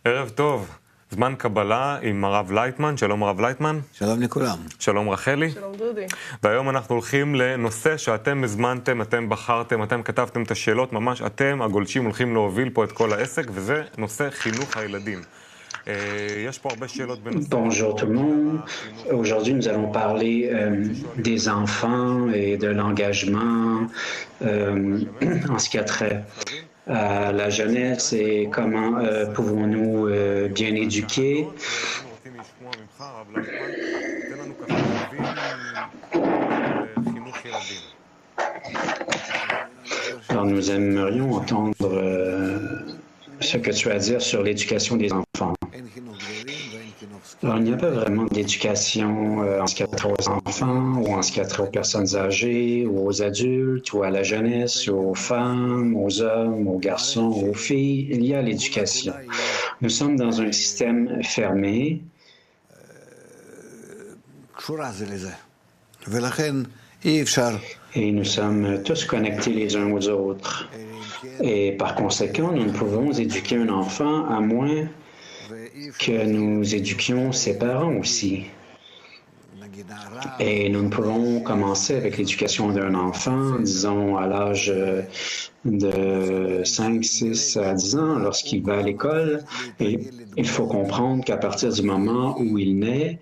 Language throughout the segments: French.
ערב טוב, זמן קבלה עם הרב לייטמן. שלום הרב לייטמן. שלום לכולם. שלום רחלי. שלום דודי. והיום אנחנו הולכים לנושא שאתם הזמנתם, אתם בחרתם, אתם כתבתם את השאלות, ממש אתם הגולשים הולכים להוביל פה את כל העסק, וזה נושא חינוך הילדים. יש פה הרבה שאלות בנושא. Bonjour tout le monde. Aujourd'hui, nous allons parler des enfants et de l'engagement en ce qui a trait à la jeunesse et comment pouvons-nous bien éduquer. Alors, nous aimerions entendre ce que tu as à dire sur l'éducation des enfants. Alors, il n'y a pas vraiment d'éducation en ce qui a trait aux enfants ou en ce qui a trait aux personnes âgées ou aux adultes ou à la jeunesse, aux femmes, aux hommes, aux garçons, aux filles. Il y a l'éducation. Nous sommes dans un système fermé. Et nous sommes tous connectés les uns aux autres. Et par conséquent, nous ne pouvons éduquer un enfant à moins que nous éduquions ses parents aussi. Et nous ne pouvons commencer avec l'éducation d'un enfant, disons à l'âge de 5, 6 à 10 ans, lorsqu'il va à l'école. Et il faut comprendre qu'à partir du moment où il naît,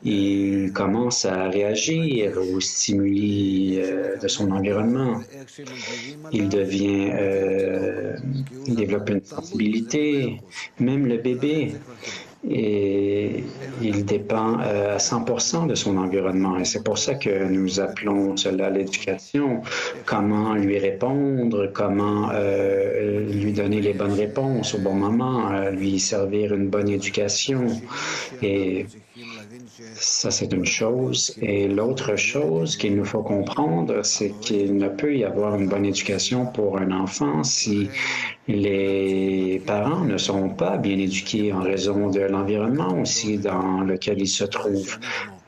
il commence à réagir aux stimuli de son environnement. Il développe une sensibilité, même le bébé. Et il dépend à 100% de son environnement. Et c'est pour ça que nous appelons cela l'éducation. Comment lui répondre, comment lui donner les bonnes réponses au bon moment, lui servir une bonne éducation. Et ça, c'est une chose. Et l'autre chose qu'il nous faut comprendre, c'est qu'il ne peut y avoir une bonne éducation pour un enfant si les parents ne sont pas bien éduqués en raison de l'environnement aussi dans lequel ils se trouvent.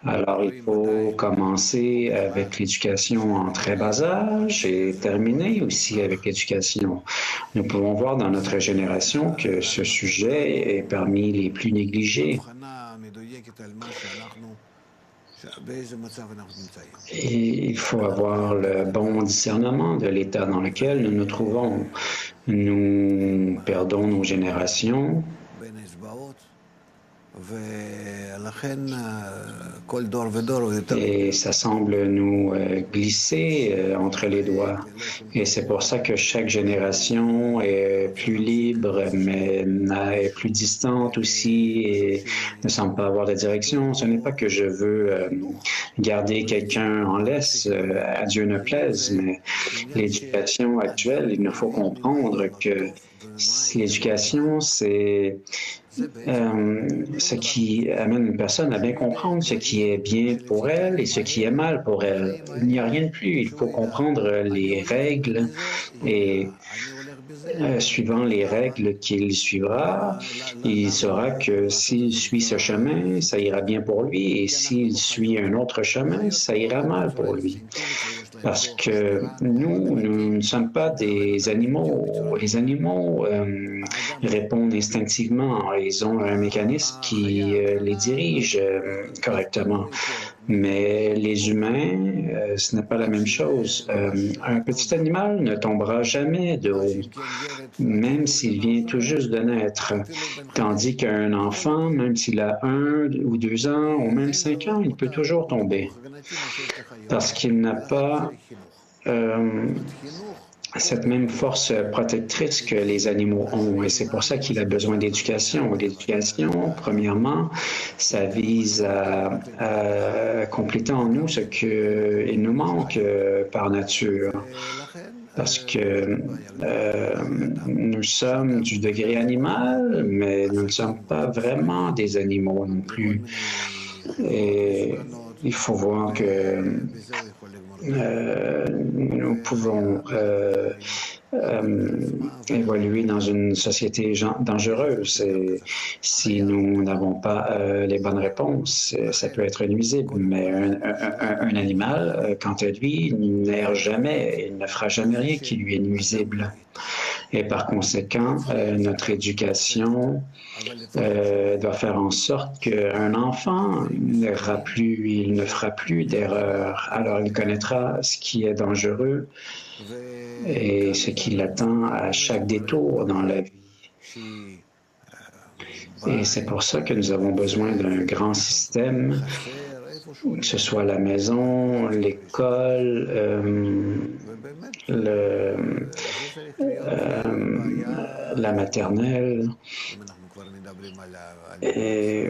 Alors, il faut commencer avec l'éducation en très bas âge et terminer aussi avec l'éducation. Nous pouvons voir dans notre génération que ce sujet est parmi les plus négligés. Et il faut avoir le bon discernement de l'état dans lequel nous nous trouvons. Nous perdons nos générations. Et ça semble nous glisser entre les doigts. Et c'est pour ça que chaque génération est plus libre, mais est plus distante aussi et ne semble pas avoir de direction. Ce n'est pas que je veux garder quelqu'un en laisse, à Dieu ne plaise, mais l'éducation actuelle, il nous faut comprendre que l'éducation, c'est ce qui amène une personne à bien comprendre ce qui est bien pour elle et ce qui est mal pour elle. Il n'y a rien de plus. Il faut comprendre les règles et suivant les règles qu'il suivra, il saura que s'il suit ce chemin, ça ira bien pour lui et s'il suit un autre chemin, ça ira mal pour lui. Parce que nous ne sommes pas des animaux. Les animaux répondent instinctivement. Ils ont un mécanisme qui les dirige correctement. Mais les humains, ce n'est pas la même chose. Un petit animal ne tombera jamais de haut, même s'il vient tout juste de naître. Tandis qu'un enfant, même s'il a 1 ou 2 ans, ou même 5 ans, il peut toujours tomber. Parce qu'il n'a pas cette même force protectrice que les animaux ont. Et c'est pour ça qu'il a besoin d'éducation. L'éducation, premièrement, ça vise à compléter en nous ce qu'il nous manque par nature. Parce que nous sommes du degré animal, mais nous ne sommes pas vraiment des animaux non plus. Et il faut voir que nous pouvons évoluer dans une société dangereuse. Et si nous n'avons pas les bonnes réponses, ça peut être nuisible. Mais un animal, quant à lui, n'erre jamais, il ne fera jamais rien qui lui est nuisible. Et par conséquent, notre éducation doit faire en sorte qu'un enfant il ne fera plus d'erreurs. Alors il connaîtra ce qui est dangereux et ce qui l'attend à chaque détour dans la vie. Et c'est pour ça que nous avons besoin d'un grand système, que ce soit la maison, l'école, la maternelle. Et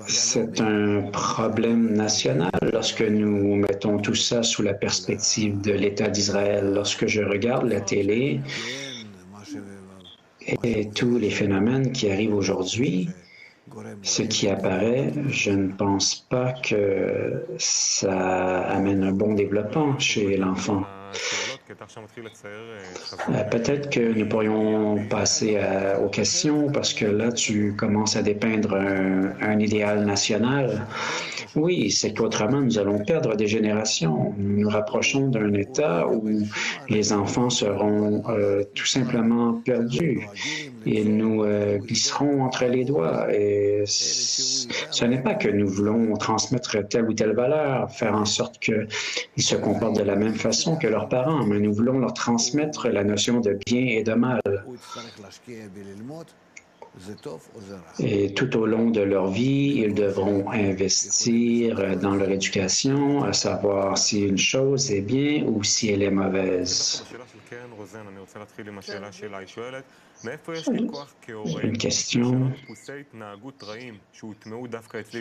c'est un problème national lorsque nous mettons tout ça sous la perspective de l'État d'Israël. Lorsque je regarde la télé et tous les phénomènes qui arrivent aujourd'hui, ce qui apparaît, je ne pense pas que ça amène un bon développement chez l'enfant. Peut-être que nous pourrions passer aux questions parce que là, tu commences à dépeindre un idéal national. Oui, c'est qu'autrement, nous allons perdre des générations. Nous nous rapprochons d'un état où les enfants seront tout simplement perdus. Ils nous glisseront entre les doigts. Et ce n'est pas que nous voulons transmettre telle ou telle valeur, faire en sorte qu'ils se comportent de la même façon que leurs parents, mais nous voulons leur transmettre la notion de bien et de mal. Et tout au long de leur vie, ils devront investir dans leur éducation, à savoir si une chose est bien ou si elle est mauvaise. Une question.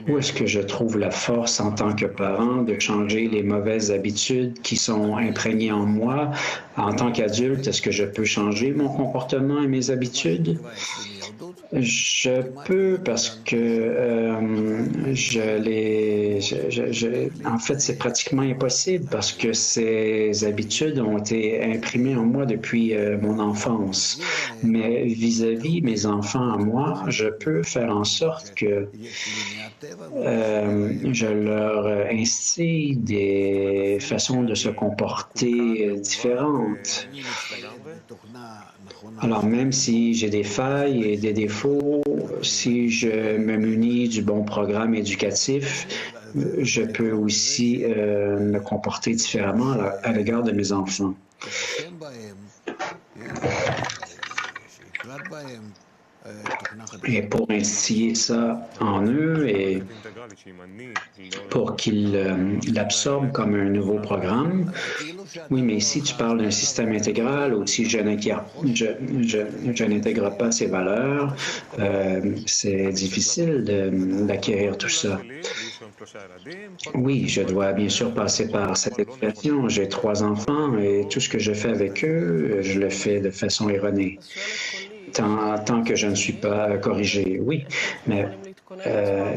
Où est-ce que je trouve la force en tant que parent de changer les mauvaises habitudes qui sont imprégnées en moi? En tant qu'adulte, est-ce que je peux changer mon comportement et mes habitudes? Je peux parce que en fait, c'est pratiquement impossible parce que ces habitudes ont été imprimées en moi depuis mon enfance. Mais vis-à-vis mes enfants à moi, je peux faire en sorte que je leur instille des façons de se comporter différentes. Alors, même si j'ai des failles et des défauts, si je me munis du bon programme éducatif, je peux aussi me comporter différemment à l'égard de mes enfants. Et pour instiller ça en eux et pour qu'ils l'absorbent comme un nouveau programme, oui, mais si tu parles d'un système intégral ou si je n'intègre pas ces valeurs, c'est difficile d'acquérir tout ça. Oui, je dois bien sûr passer par cette éducation. J'ai 3 enfants et tout ce que je fais avec eux, je le fais de façon erronée. Tant que je ne suis pas corrigé, oui. Mais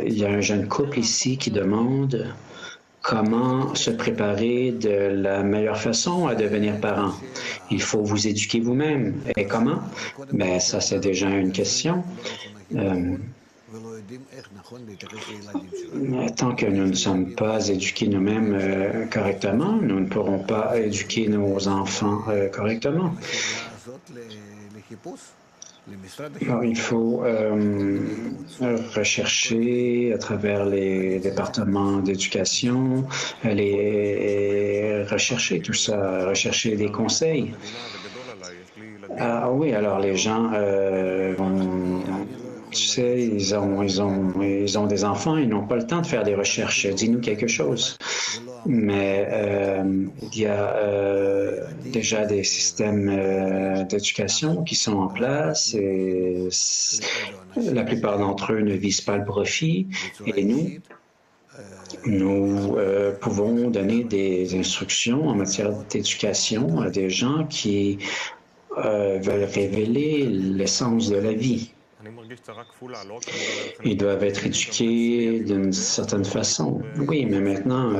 il y a un jeune couple ici qui demande comment se préparer de la meilleure façon à devenir parent. Il faut vous éduquer vous-même. Et comment? Ben, ça, c'est déjà une question. Tant que nous ne sommes pas éduqués nous-mêmes correctement, nous ne pourrons pas éduquer nos enfants correctement. Alors, il faut rechercher à travers les départements d'éducation, rechercher tout ça, rechercher des conseils. Ah oui, alors les gens tu sais, ils ont des enfants, ils n'ont pas le temps de faire des recherches. Dis-nous quelque chose. Mais il y a déjà des systèmes d'éducation qui sont en place et la plupart d'entre eux ne visent pas le profit. Et nous pouvons donner des instructions en matière d'éducation à des gens qui veulent révéler l'essence de la vie. Ils doivent être éduqués d'une certaine façon. Oui, mais maintenant,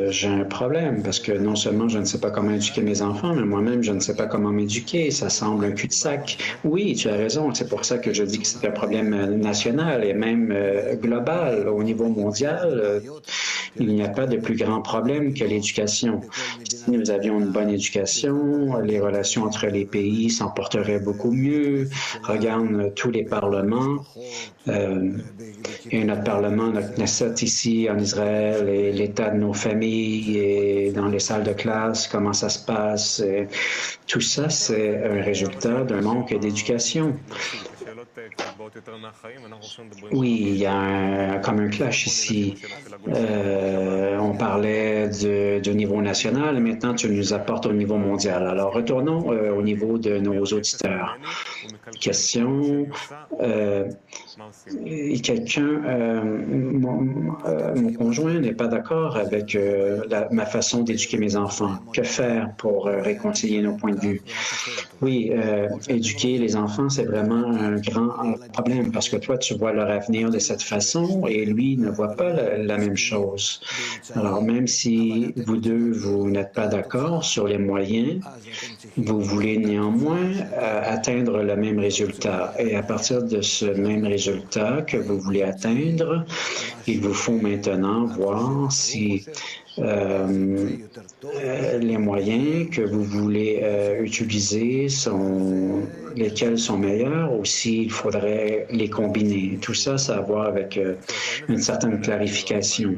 j'ai un problème parce que non seulement je ne sais pas comment éduquer mes enfants, mais moi-même, je ne sais pas comment m'éduquer. Ça semble un cul-de-sac. Oui, tu as raison. C'est pour ça que je dis que c'est un problème national et même global. Au niveau mondial, il n'y a pas de plus grand problème que l'éducation. Si nous avions une bonne éducation, les relations entre les pays s'en porteraient beaucoup mieux. Regarde tous les parlements. Et notre Parlement, notre Knesset ici en Israël, et l'état de nos familles, et dans les salles de classe, comment ça se passe. Et tout ça, c'est un résultat d'un manque d'éducation. Oui, il y a comme un clash ici. On parlait du niveau national, et maintenant tu nous apportes au niveau mondial. Alors retournons au niveau de nos auditeurs. Question. Mon conjoint n'est pas d'accord avec ma façon d'éduquer mes enfants. Que faire pour réconcilier nos points de vue? Oui, éduquer les enfants, c'est vraiment un grand problème parce que toi, tu vois leur avenir de cette façon et lui ne voit pas la même chose. Alors, même si vous deux, vous n'êtes pas d'accord sur les moyens, vous voulez néanmoins atteindre le même résultat. Et à partir de ce même résultat que vous voulez atteindre, il vous faut maintenant voir si les moyens que vous voulez utiliser lesquels sont meilleurs ou s'il faudrait les combiner. Tout ça, ça a à voir avec une certaine clarification.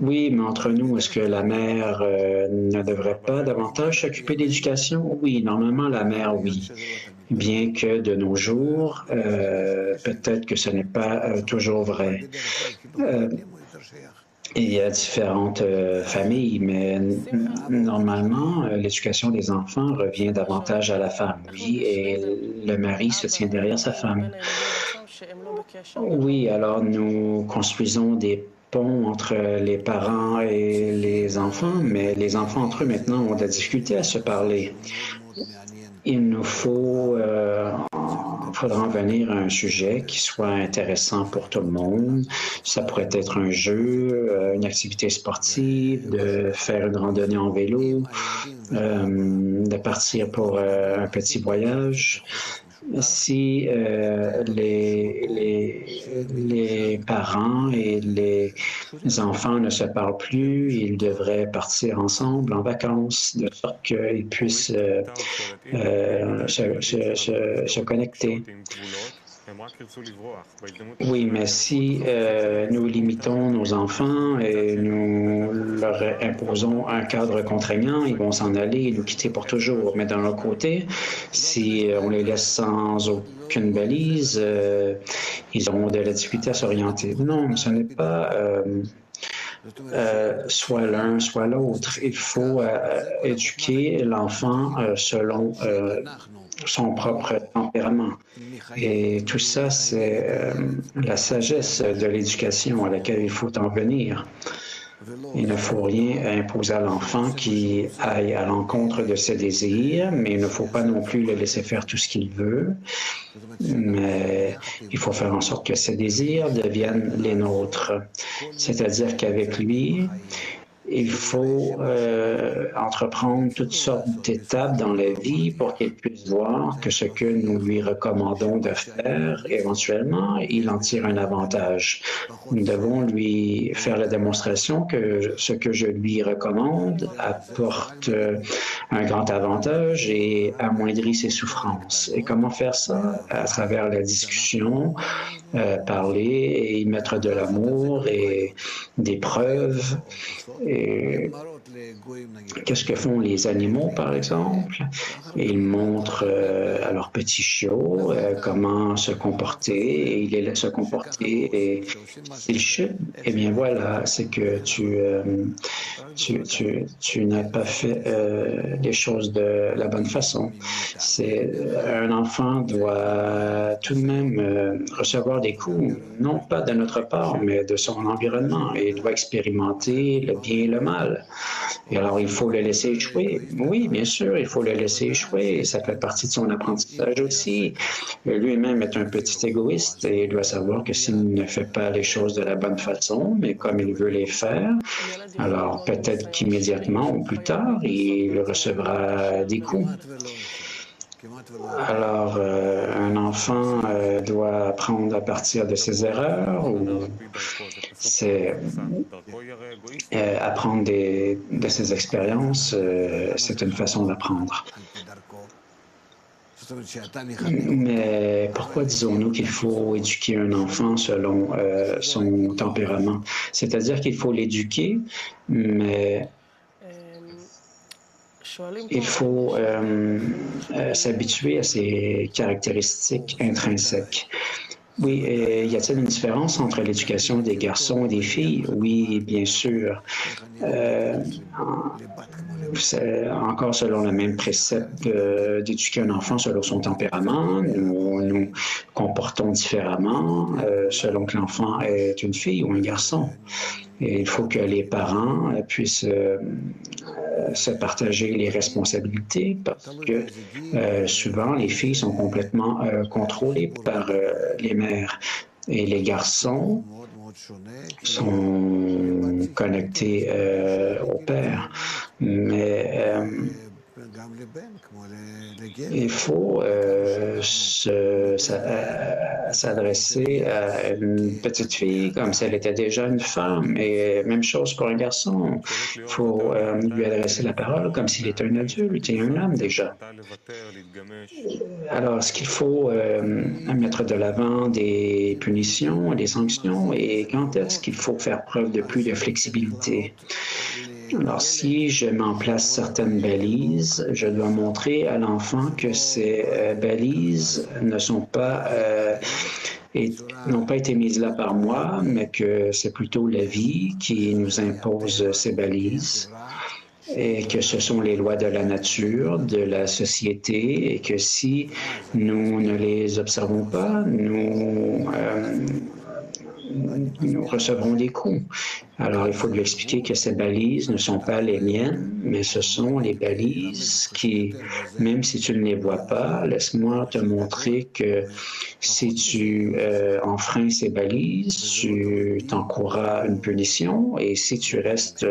Oui, mais entre nous, est-ce que la mère ne devrait pas davantage s'occuper d'éducation? Oui, normalement, la mère, oui. Bien que de nos jours, peut-être que ce n'est pas toujours vrai. Il y a différentes familles, mais normalement, l'éducation des enfants revient davantage à la femme, oui, et le mari se tient derrière sa femme. Oui, alors nous construisons des ponts entre les parents et les enfants, mais les enfants entre eux maintenant ont de la difficulté à se parler. Il nous faudra en venir à un sujet qui soit intéressant pour tout le monde. Ça pourrait être un jeu, une activité sportive, de faire une randonnée en vélo, de partir pour un petit voyage. Si les parents et les enfants ne se parlent plus, ils devraient partir ensemble en vacances, de sorte qu'ils puissent se connecter. Oui, mais si nous limitons nos enfants et nous leur imposons un cadre contraignant, ils vont s'en aller et nous quitter pour toujours. Mais d'un autre côté, si on les laisse sans aucune balise, ils auront de la difficulté à s'orienter. Non, ce n'est pas soit l'un, soit l'autre. Il faut éduquer l'enfant selon son propre tempérament. Et tout ça, c'est la sagesse de l'éducation à laquelle il faut en venir. Il ne faut rien imposer à l'enfant qui aille à l'encontre de ses désirs, mais il ne faut pas non plus le laisser faire tout ce qu'il veut. Mais il faut faire en sorte que ses désirs deviennent les nôtres. C'est-à-dire qu'avec lui, il faut entreprendre toutes sortes d'étapes dans la vie pour qu'il puisse voir que ce que nous lui recommandons de faire, éventuellement, il en tire un avantage. Nous devons lui faire la démonstration que ce que je lui recommande apporte un grand avantage et amoindrit ses souffrances. Et comment faire ça? À travers la discussion, parler et y mettre de l'amour et des preuves. Et qu'est-ce que font les animaux, par exemple? Ils montrent à leurs petits chiots comment se comporter, et ils les laissent se comporter, et s'ils chutent, eh bien voilà, c'est que tu n'as pas fait les choses de la bonne façon. Un enfant doit tout de même recevoir des coups, non pas de notre part, mais de son environnement, et il doit expérimenter le bien et le mal. Et alors, il faut le laisser échouer. Oui, bien sûr, il faut le laisser échouer. Ça fait partie de son apprentissage aussi. Lui-même est un petit égoïste et il doit savoir que s'il ne fait pas les choses de la bonne façon, mais comme il veut les faire, alors peut-être qu'immédiatement ou plus tard, il recevra des coups. Alors, un enfant doit apprendre à partir de ses erreurs ou c'est apprendre de ses expériences, c'est une façon d'apprendre. Mais pourquoi disons-nous qu'il faut éduquer un enfant selon son tempérament? C'est-à-dire qu'il faut l'éduquer, mais il faut s'habituer à ses caractéristiques intrinsèques. Oui, y a-t-il une différence entre l'éducation des garçons et des filles? Oui, bien sûr. Encore selon le même précepte d'éduquer un enfant selon son tempérament, nous nous comportons différemment selon que l'enfant est une fille ou un garçon. Et il faut que les parents puissent se partager les responsabilités parce que souvent les filles sont complètement contrôlées par les mères et les garçons sont connectés au père. Mais il faut s'adresser à une petite fille comme si elle était déjà une femme. Et même chose pour un garçon. Il faut lui adresser la parole comme s'il était un adulte et un homme déjà. Alors, est-ce qu'il faut mettre de l'avant des punitions, des sanctions et quand est-ce qu'il faut faire preuve de plus de flexibilité? Alors, si je mets en place certaines balises, je dois montrer à l'enfant que ces balises n'ont pas été mises là par moi, mais que c'est plutôt la vie qui nous impose ces balises et que ce sont les lois de la nature, de la société, et que si nous ne les observons pas, nous recevrons des coups. Alors, il faut lui expliquer que ces balises ne sont pas les miennes, mais ce sont les balises qui, même si tu ne les vois pas, laisse-moi te montrer que si tu enfreins ces balises, tu t'encourras une punition et si tu restes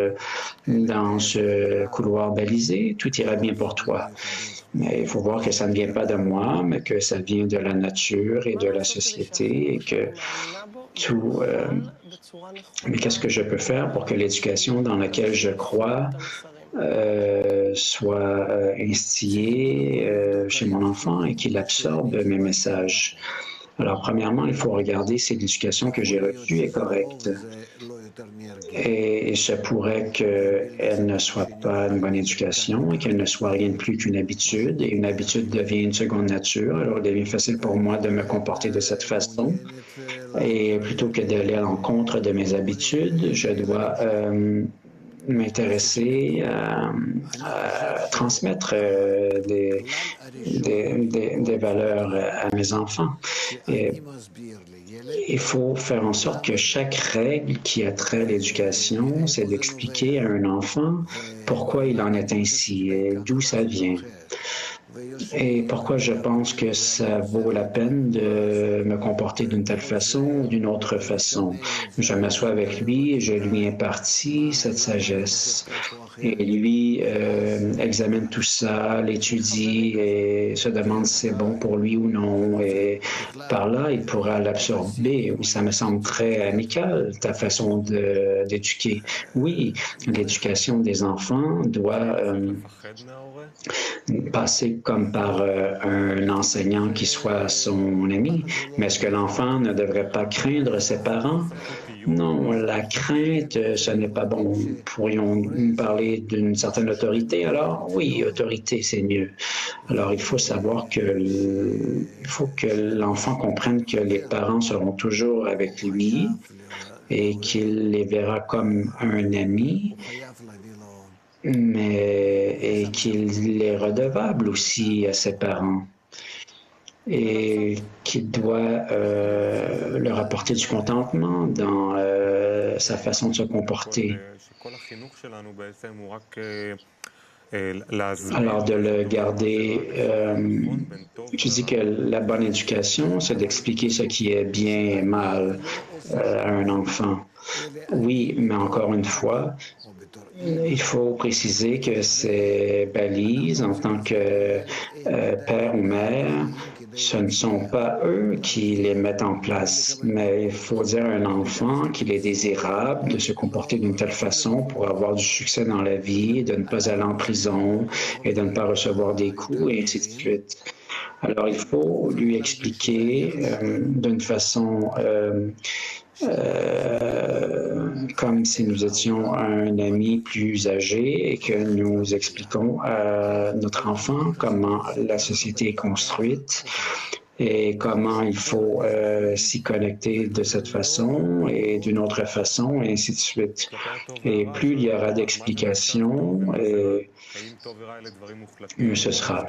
dans ce couloir balisé, tout ira bien pour toi. Mais il faut voir que ça ne vient pas de moi, mais que ça vient de la nature et de la société et que tout... mais qu'est-ce que je peux faire pour que l'éducation dans laquelle je crois soit instillée chez mon enfant et qu'il absorbe mes messages? Alors, premièrement, il faut regarder si l'éducation que j'ai reçue est correcte. Et il se pourrait qu'elle ne soit pas une bonne éducation et qu'elle ne soit rien de plus qu'une habitude. Et une habitude devient une seconde nature. Alors, il devient facile pour moi de me comporter de cette façon. Et plutôt que d'aller à l'encontre de mes habitudes, je dois m'intéresser à transmettre des valeurs à mes enfants. Et il faut faire en sorte que chaque règle qui a trait à l'éducation, c'est d'expliquer à un enfant pourquoi il en est ainsi et d'où ça vient. Et pourquoi je pense que ça vaut la peine de me comporter d'une telle façon ou d'une autre façon. Je m'assois avec lui et je lui impartis cette sagesse. Et lui examine tout ça, l'étudie et se demande si c'est bon pour lui ou non. Et par là, il pourra l'absorber. Ça me semble très amical, ta façon d'éduquer. Oui, l'éducation des enfants doit passer comme par un enseignant qui soit son ami. Mais est-ce que l'enfant ne devrait pas craindre ses parents? Non, la crainte, ce n'est pas bon. Pourrions-nous parler d'une certaine autorité? Alors, oui, autorité, c'est mieux. Alors, il faut savoir il faut que l'enfant comprenne que les parents seront toujours avec lui et qu'il les verra comme un ami, et qu'il est redevable aussi à ses parents et qu'il doit leur apporter du contentement dans sa façon de se comporter. Alors, de le garder, je dis que la bonne éducation, c'est d'expliquer ce qui est bien et mal à un enfant. Oui, mais encore une fois, il faut préciser que ces balises, en tant que père ou mère, ce ne sont pas eux qui les mettent en place, mais il faut dire à un enfant qu'il est désirable de se comporter d'une telle façon pour avoir du succès dans la vie, de ne pas aller en prison et de ne pas recevoir des coups, et ainsi de suite. Alors, il faut lui expliquer d'une façon comme si nous étions un ami plus âgé et que nous expliquons à notre enfant comment la société est construite et comment il faut s'y connecter de cette façon et d'une autre façon, et ainsi de suite. Et plus il y aura d'explications, mieux ce sera.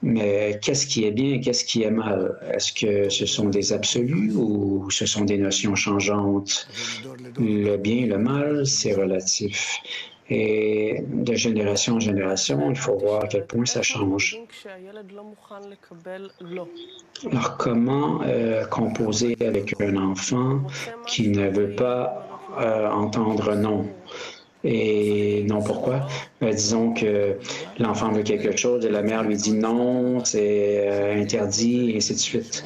Mais qu'est-ce qui est bien et qu'est-ce qui est mal? Est-ce que ce sont des absolus ou ce sont des notions changeantes? Le bien et le mal, c'est relatif. Et de génération en génération, il faut voir à quel point ça change. Alors, comment composer avec un enfant qui ne veut pas entendre non? Et non, pourquoi? Disons que l'enfant veut quelque chose et la mère lui dit non, c'est interdit, et ainsi de suite.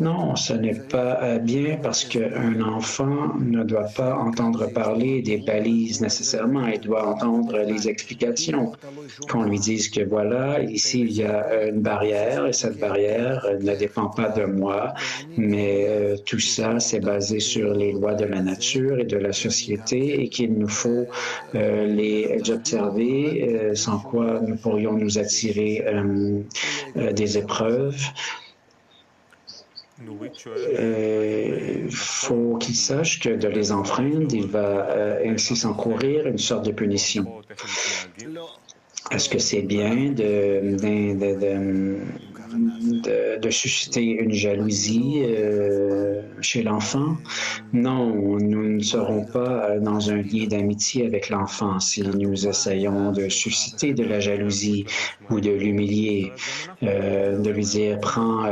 Non, ce n'est pas bien parce qu'un enfant ne doit pas entendre parler des balises nécessairement, il doit entendre les explications. Qu'on lui dise que voilà, ici il y a une barrière et cette barrière ne dépend pas de moi, mais tout ça c'est basé sur les lois de la nature et de la société et qu'il nous faut les observer, sans quoi nous pourrions nous attirer des épreuves. Il faut qu'il sache que de les enfreindre, il va ainsi s'encourir une sorte de punition. Est-ce que c'est bien de susciter une jalousie chez l'enfant? Non, nous ne serons pas dans un lien d'amitié avec l'enfant si nous essayons de susciter de la jalousie ou de l'humilier, de lui dire prends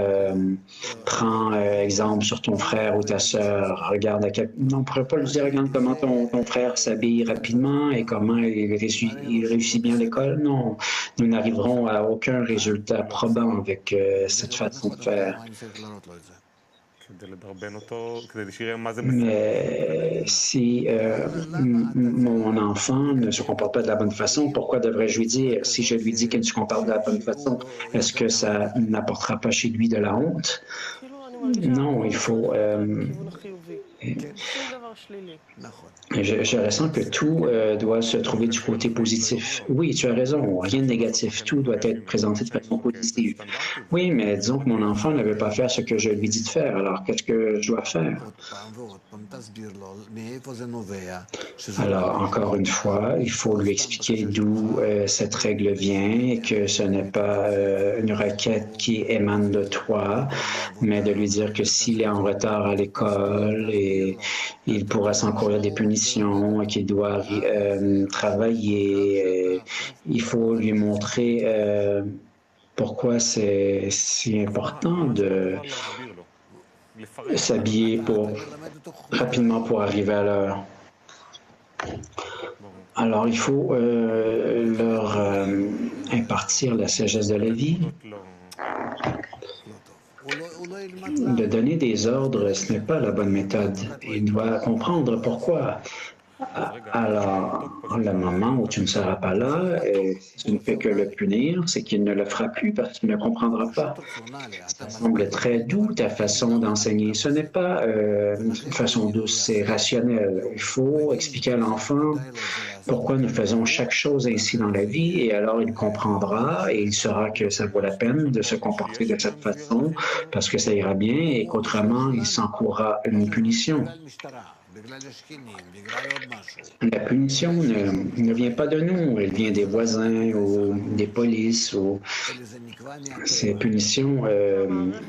exemple sur ton frère ou ta sœur, regarde à quel... Non, on ne pourrait pas lui dire regarde comment ton frère s'habille rapidement et comment il réussit bien à l'école. Non, nous n'arriverons à aucun résultat probant avec cette façon de faire. Mais si mon enfant ne se comporte pas de la bonne façon, pourquoi devrais-je lui dire? Si je lui dis qu'il ne se comporte de la bonne façon, est-ce que ça n'apportera pas chez lui de la honte? Non, il faut... Je ressens que tout doit se trouver du côté positif. Oui, tu as raison, rien de négatif. Tout doit être présenté de façon positive. Oui, mais disons que mon enfant ne veut pas faire ce que je lui dis de faire. Alors, qu'est-ce que je dois faire? Alors, encore une fois, il faut lui expliquer d'où cette règle vient et que ce n'est pas une requête qui émane de toi, mais de lui dire que s'il est en retard à l'école et il pourra s'encourir des punitions et qu'il doit travailler. Il faut lui montrer pourquoi c'est si important de s'habiller rapidement pour arriver à l'heure. Alors, il faut leur impartir la sagesse de la vie. De donner des ordres, ce n'est pas la bonne méthode. Il doit comprendre pourquoi. Alors, le moment où tu ne seras pas là, et tu ne fais que le punir, c'est qu'il ne le fera plus parce qu'il ne comprendra pas. Ça semble très doux, ta façon d'enseigner. Ce n'est pas une façon douce, c'est rationnel. Il faut expliquer à l'enfant pourquoi nous faisons chaque chose ainsi dans la vie, et alors il comprendra et il saura que ça vaut la peine de se comporter de cette façon parce que ça ira bien et qu'autrement il s'encourra une punition. La punition ne vient pas de nous, elle vient des voisins ou des polices. Ces punitions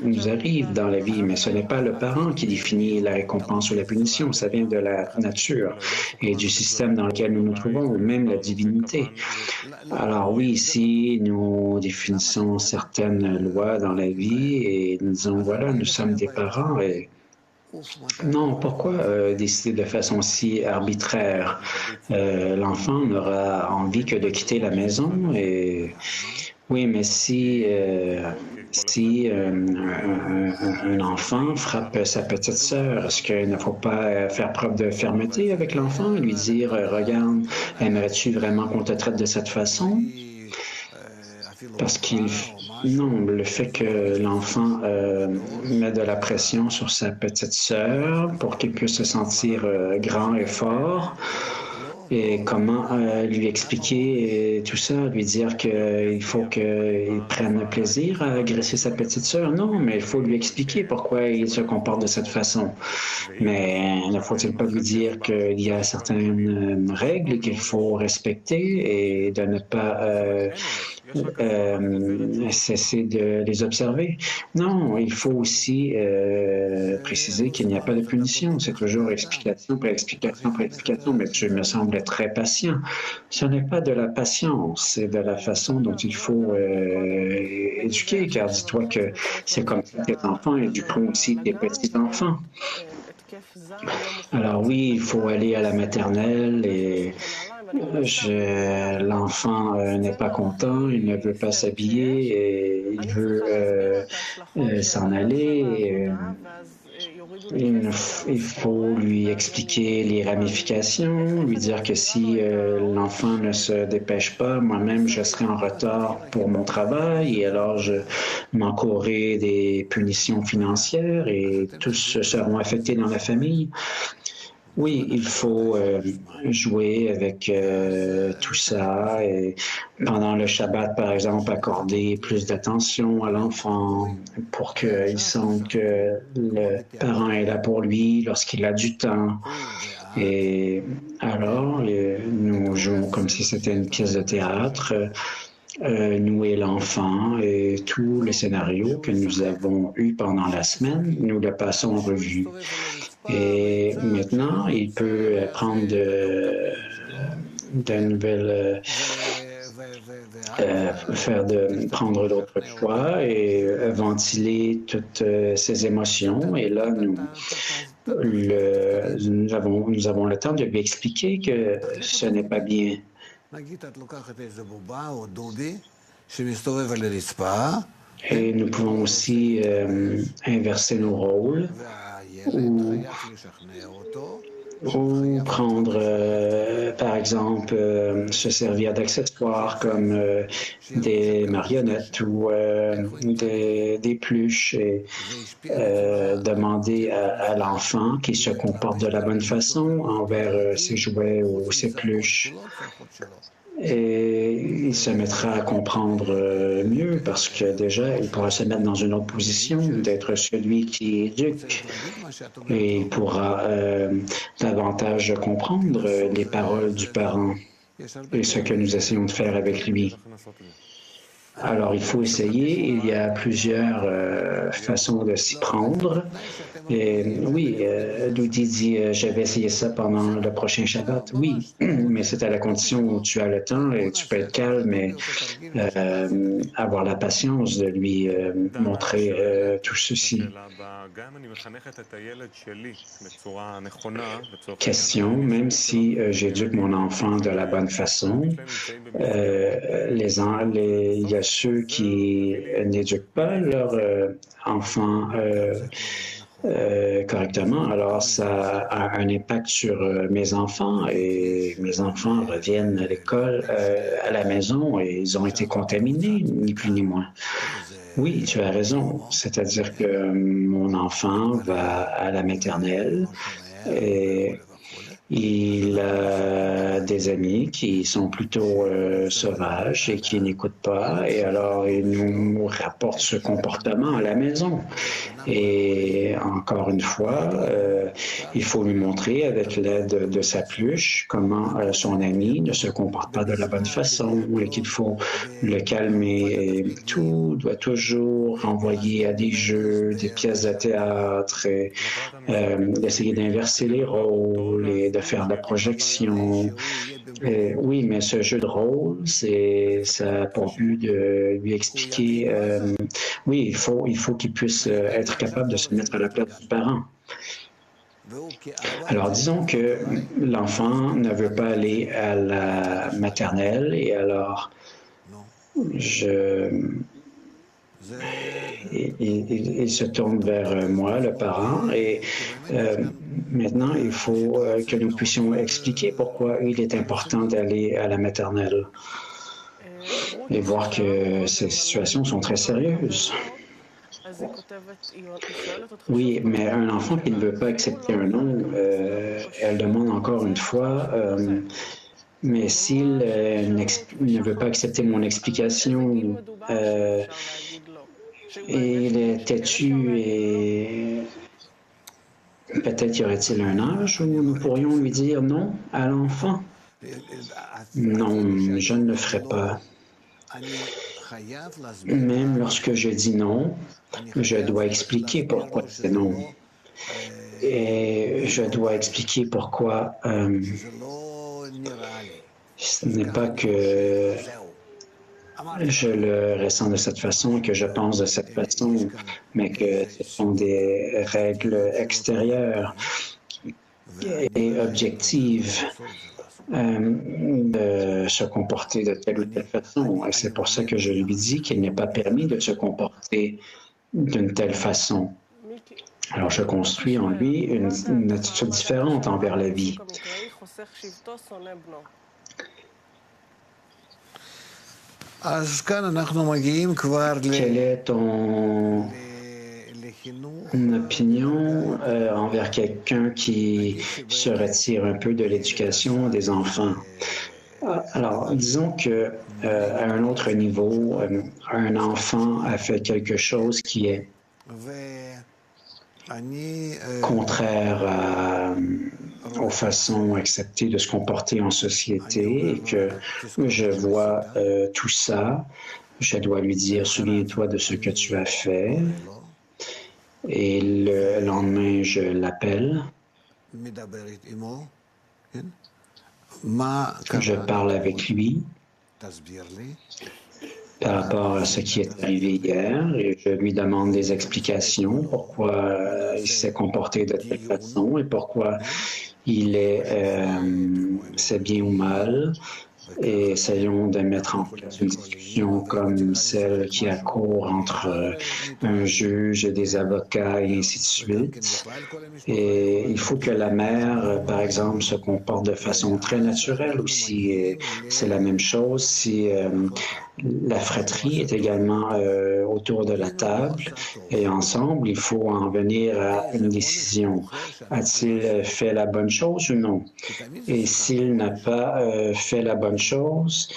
nous arrivent dans la vie, mais ce n'est pas le parent qui définit la récompense ou la punition, ça vient de la nature et du système dans lequel nous nous trouvons, ou même la divinité. Alors oui, ici, nous définissons certaines lois dans la vie et nous disons, voilà, nous sommes des parents et non, pourquoi décider de façon si arbitraire? L'enfant n'aura envie que de quitter la maison et oui, mais si un enfant frappe sa petite sœur, est-ce qu'il ne faut pas faire preuve de fermeté avec l'enfant et lui dire, regarde, aimerais-tu vraiment qu'on te traite de cette façon? Parce non, le fait que l'enfant met de la pression sur sa petite sœur pour qu'il puisse se sentir grand et fort, et comment lui expliquer tout ça, lui dire qu'il faut qu'il prenne plaisir à agresser sa petite sœur. Non, mais il faut lui expliquer pourquoi il se comporte de cette façon. Mais ne faut-il pas lui dire qu'il y a certaines règles qu'il faut respecter et de ne pas cesser de les observer? Non, il faut aussi préciser qu'il n'y a pas de punition. C'est toujours explication après explication après explication, mais tu me sembles très patient. Ce n'est pas de la patience, c'est de la façon dont il faut éduquer, car dis-toi que c'est comme ça tes enfants éduqueront aussi tes petits-enfants. Alors oui, il faut aller à la maternelle et l'enfant n'est pas content, il ne veut pas s'habiller, et il veut s'en aller. Il faut lui expliquer les ramifications, lui dire que si l'enfant ne se dépêche pas, moi-même je serai en retard pour mon travail et alors je m'encourrai des punitions financières et tous seront affectés dans la famille. Oui, il faut jouer avec tout ça et pendant le Shabbat, par exemple, accorder plus d'attention à l'enfant pour qu'il sente que le parent est là pour lui lorsqu'il a du temps. Et alors, nous jouons comme si c'était une pièce de théâtre. Nous et l'enfant et tous les scénarios que nous avons eus pendant la semaine, nous le passons en revue. Et maintenant, il peut prendre de nouvelles, prendre d'autres choix et ventiler toutes ses émotions. Et là, nous avons le temps de lui expliquer que ce n'est pas bien. Et nous pouvons aussi inverser nos rôles ou prendre, par exemple, se servir d'accessoires comme des marionnettes ou des pluches et demander à l'enfant qu'il se comporte de la bonne façon envers ses jouets ou ses pluches. Et il se mettra à comprendre mieux parce que déjà, il pourra se mettre dans une autre position, d'être celui qui éduque. Et il pourra davantage comprendre les paroles du parent et ce que nous essayons de faire avec lui. Alors, il faut essayer. Il y a plusieurs façons de s'y prendre. Et oui, Doudi dit, je vais essayer ça pendant le prochain Shabbat. Oui, mais c'est à la condition où tu as le temps et tu peux être calme et avoir la patience de lui montrer tout ceci. Question, même si j'éduque mon enfant de la bonne façon, il y a ceux qui n'éduquent pas leur enfant correctement, alors ça a un impact sur mes enfants et mes enfants reviennent à l'école, à la maison et ils ont été contaminés, ni plus ni moins. Oui, tu as raison, c'est-à-dire que mon enfant va à la maternelle et Il a des amis qui sont plutôt sauvages et qui n'écoutent pas, et alors il nous rapporte ce comportement à la maison. Et encore une fois, il faut lui montrer avec l'aide de sa pluche comment son ami ne se comporte pas de la bonne façon et qu'il faut le calmer. Et tout doit toujours renvoyer à des jeux, des pièces de théâtre, et d'essayer d'inverser les rôles et de faire de la projection. Oui, mais ce jeu de rôle, ça a pour but de lui expliquer, oui, il faut qu'il puisse être capable de se mettre à la place du parent. Alors, disons que l'enfant ne veut pas aller à la maternelle et alors il se tourne vers moi, le parent, et maintenant il faut que nous puissions expliquer pourquoi il est important d'aller à la maternelle et voir que ces situations sont très sérieuses. Oui, mais un enfant qui ne veut pas accepter un non, elle demande encore une fois, mais s'il ne veut pas accepter mon explication, il est têtu et peut-être y aurait-il un âge où nous pourrions lui dire non à l'enfant? Non, je ne le ferai pas. Même lorsque je dis non, je dois expliquer pourquoi c'est non. Et je dois expliquer pourquoi ce n'est pas que je le ressens de cette façon, que je pense de cette façon, mais que ce sont des règles extérieures et objectives de se comporter de telle ou telle façon. Et c'est pour ça que je lui dis qu'il n'est pas permis de se comporter d'une telle façon. Alors je construis en lui une attitude différente envers la vie. Quelle est ton opinion envers quelqu'un qui se retire un peu de l'éducation des enfants? Alors, disons que à un autre niveau, un enfant a fait quelque chose qui est contraire aux façons acceptées de se comporter en société et que je vois tout ça, je dois lui dire, souviens-toi de ce que tu as fait. Et le lendemain, je l'appelle. Je parle avec lui par rapport à ce qui est arrivé hier et je lui demande des explications, pourquoi il s'est comporté de telle façon et pourquoi il est c'est bien ou mal. Et essayons de mettre en place une discussion comme celle qui a cours entre un juge et des avocats et ainsi de suite. Et il faut que la mère, par exemple, se comporte de façon très naturelle aussi. Et c'est la même chose si la fratrie est également autour de la table et ensemble, il faut en venir à une décision. A-t-il fait la bonne chose ou non? Et s'il n'a pas fait la bonne chose,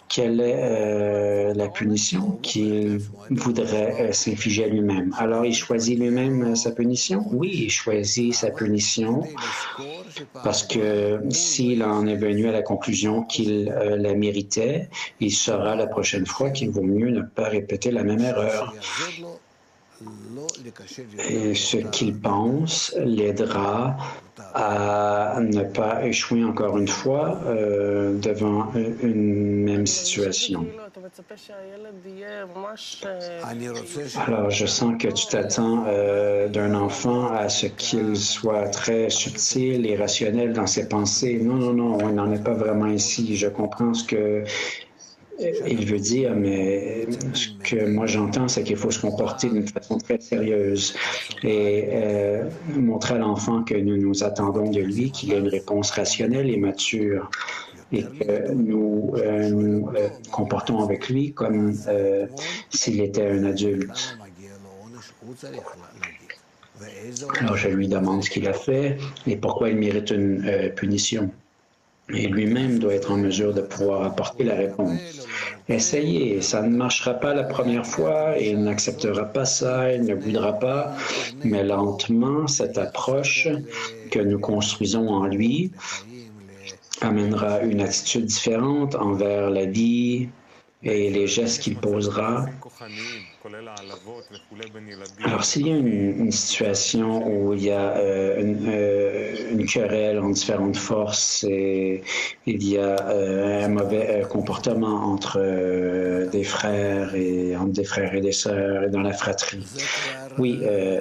quelle est la punition qu'il voudrait s'infliger à lui-même? Alors, il choisit lui-même sa punition? Oui, il choisit sa punition parce que s'il en est venu à la conclusion qu'il la méritait, il saura la prochaine fois qu'il vaut mieux ne pas répéter la même erreur. Et ce qu'il pense l'aidera à ne pas échouer encore une fois devant une même situation. Alors, je sens que tu t'attends d'un enfant à ce qu'il soit très subtil et rationnel dans ses pensées. Non, non, non, on n'en est pas vraiment ici. Je comprends ce que il veut dire, mais ce que moi j'entends, c'est qu'il faut se comporter d'une façon très sérieuse et montrer à l'enfant que nous nous attendons de lui, qu'il a une réponse rationnelle et mature et que nous nous comportons avec lui comme s'il était un adulte. Alors je lui demande ce qu'il a fait et pourquoi il mérite une punition. Et lui-même doit être en mesure de pouvoir apporter la réponse. Essayez, ça ne marchera pas la première fois, et il n'acceptera pas ça, il ne voudra pas, mais lentement, cette approche que nous construisons en lui amènera une attitude différente envers la vie et les gestes qu'il posera. Alors, s'il y a une situation où il y a une querelle en différentes forces et il y a un mauvais comportement entre des frères et entre des frères et des sœurs et dans la fratrie, oui,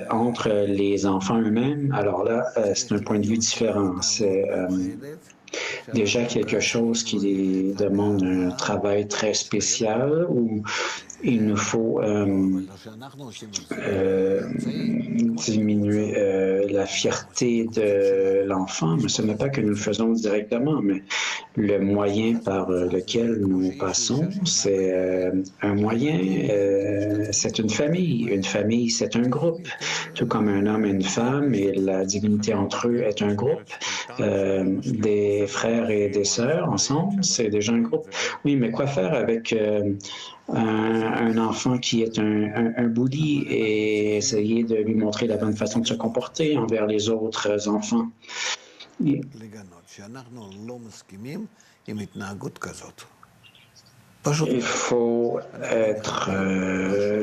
entre les enfants eux-mêmes, alors là, c'est un point de vue différent. C'est déjà quelque chose qui demande un travail très spécial où il nous faut diminuer la fierté de l'enfant, mais ce n'est pas que nous le faisons directement, mais le moyen par lequel nous passons, c'est un moyen, c'est une famille. Une famille, c'est un groupe, tout comme un homme et une femme, et la divinité entre eux est un groupe. Des frères et des sœurs ensemble, c'est déjà un groupe. Oui, mais quoi faire avec un enfant qui est un bully et essayer de lui montrer la bonne façon de se comporter envers les autres enfants? Il faut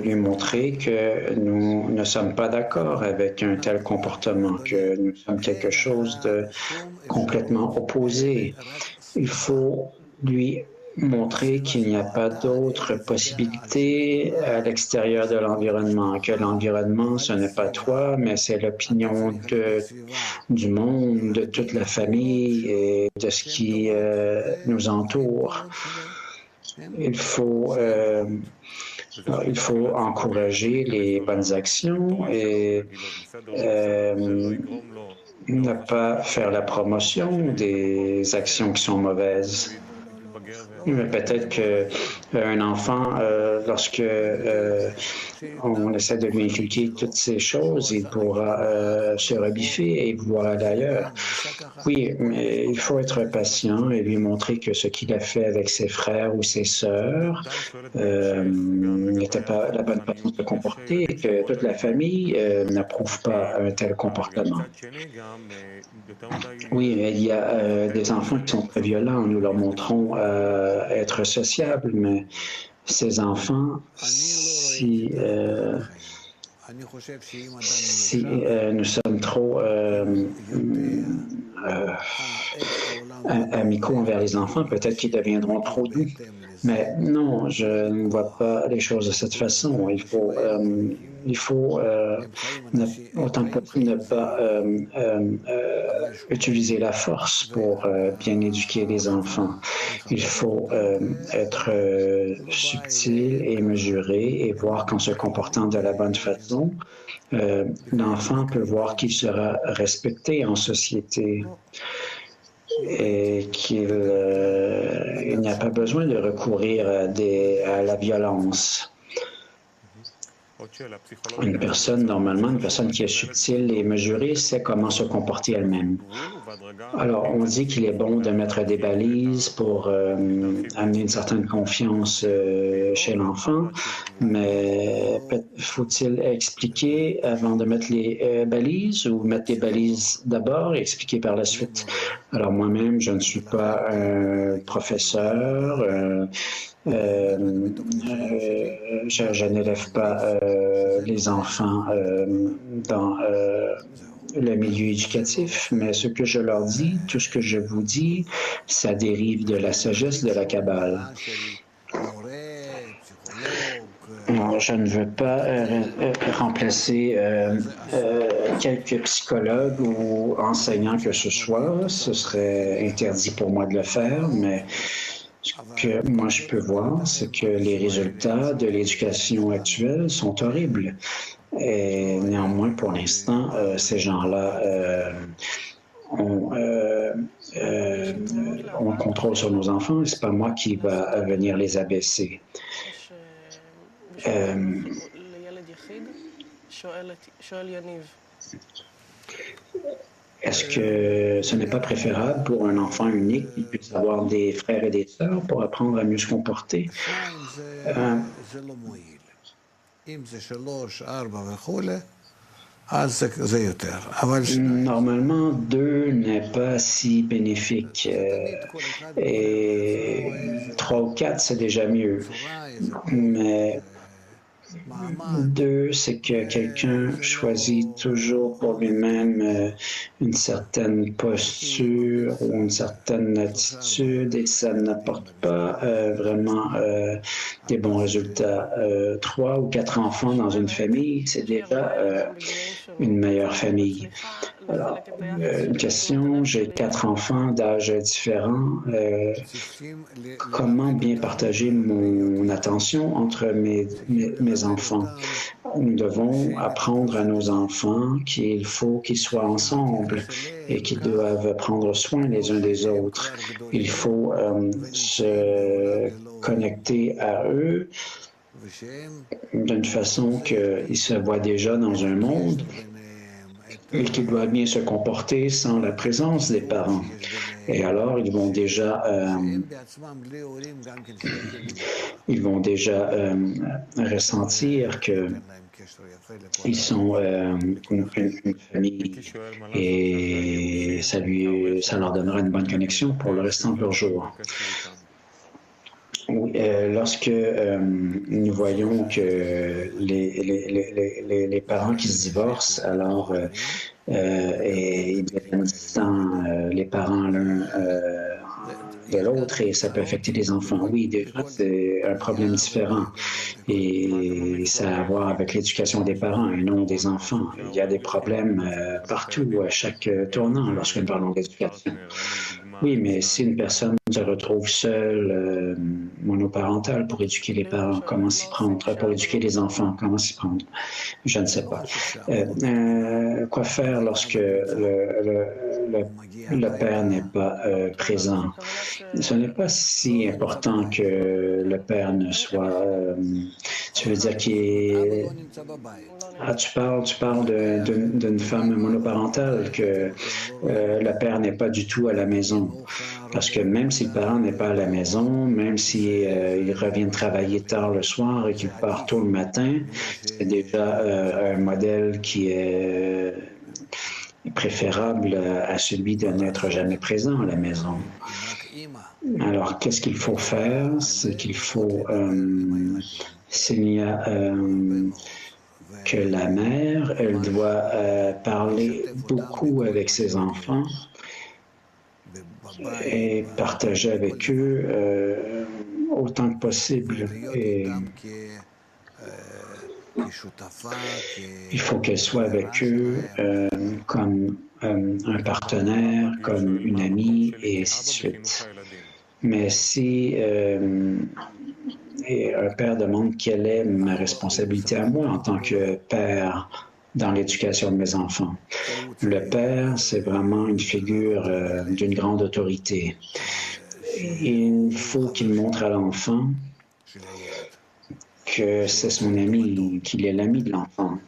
lui montrer que nous ne sommes pas d'accord avec un tel comportement, que nous sommes quelque chose de complètement opposé. Il faut lui montrer qu'il n'y a pas d'autres possibilités à l'extérieur de l'environnement, que l'environnement, ce n'est pas toi, mais c'est l'opinion du monde, de toute la famille et de ce qui nous entoure. Il faut encourager les bonnes actions et ne pas faire la promotion des actions qui sont mauvaises. Mais peut-être qu'un enfant, lorsque on essaie de lui inculquer toutes ces choses, il pourra se rebiffer et vouloir aller ailleurs. Oui, mais il faut être patient et lui montrer que ce qu'il a fait avec ses frères ou ses sœurs n'était pas la bonne façon de se comporter et que toute la famille n'approuve pas un tel comportement. Oui, il y a des enfants qui sont très violents, nous leur montrons être sociables, mais ces enfants, si nous sommes trop amicaux envers les enfants, peut-être qu'ils deviendront trop doux. Mais non, je ne vois pas les choses de cette façon. Il faut autant que possible ne pas utiliser la force pour bien éduquer les enfants. Il faut être subtil et mesuré et voir qu'en se comportant de la bonne façon, l'enfant peut voir qu'il sera respecté en société et qu'il n'y a pas besoin de recourir à la violence. Une personne qui est subtile et mesurée, sait comment se comporter elle-même. Alors, on dit qu'il est bon de mettre des balises pour amener une certaine confiance chez l'enfant, mais faut-il expliquer avant de mettre les balises ou mettre les balises d'abord et expliquer par la suite? Alors, moi-même, je ne suis pas un professeur. Je n'élève pas les enfants dans le milieu éducatif, mais ce que je leur dis, tout ce que je vous dis, ça dérive de la sagesse de la Kabbale. Non, je ne veux pas remplacer quelques psychologues ou enseignants que ce soit. Ce serait interdit pour moi de le faire, mais ce que moi je peux voir, c'est que les résultats de l'éducation actuelle sont horribles. Et néanmoins, pour l'instant, ces gens-là ont le contrôle sur nos enfants et c'est pas moi qui va venir les abaisser. Est-ce que ce n'est pas préférable pour un enfant unique qu'il puisse avoir des frères et des sœurs pour apprendre à mieux se comporter? Euh, Normalement, deux n'est pas si bénéfique. Et trois ou quatre, c'est déjà mieux. Mais deux, c'est que quelqu'un choisit toujours pour lui-même une certaine posture ou une certaine attitude et ça n'apporte pas vraiment des bons résultats. Trois ou quatre enfants dans une famille, c'est déjà une meilleure famille. Alors, une question, j'ai quatre enfants d'âge différents. Comment bien partager mon attention entre mes enfants? Nous devons apprendre à nos enfants qu'il faut qu'ils soient ensemble et qu'ils doivent prendre soin les uns des autres. Il faut se connecter à eux d'une façon qu'ils se voient déjà dans un monde et qu'ils doivent bien se comporter sans la présence des parents. Et alors, ils vont déjà ressentir qu'ils sont une famille et ça leur donnera une bonne connexion pour le restant de leur jour. Lorsque nous voyons que les parents qui se divorcent, alors et ils deviennent distants, les parents l'un de l'autre, et ça peut affecter les enfants. Oui, déjà, c'est un problème différent. Et ça a à voir avec l'éducation des parents et non des enfants. Il y a des problèmes partout, à chaque tournant, lorsque nous parlons d'éducation. Oui, mais si une personne se retrouve seule, monoparentale, pour éduquer les parents, comment s'y prendre? Pour éduquer les enfants, comment s'y prendre? Je ne sais pas. Quoi faire lorsque le père n'est pas présent? Ce n'est pas si important que le père ne soit... tu veux dire qu'il est... Ah, tu parles d'une femme monoparentale, que le père n'est pas du tout à la maison. Parce que même si le parent n'est pas à la maison, même s'il revient de travailler tard le soir et qu'il part tôt le matin, c'est déjà un modèle qui est préférable à celui de n'être jamais présent à la maison. Alors, qu'est-ce qu'il faut faire? C'est qu'il faut, s'il y a que la mère, elle doit parler beaucoup avec ses enfants et partager avec eux autant que possible. Et il faut qu'elle soit avec eux comme un partenaire, comme une amie, et ainsi de suite. Mais si un père demande quelle est ma responsabilité à moi en tant que père dans l'éducation de mes enfants, le père, c'est vraiment une figure d'une grande autorité. Il faut qu'il montre à l'enfant que c'est son ami, qu'il est l'ami de l'enfant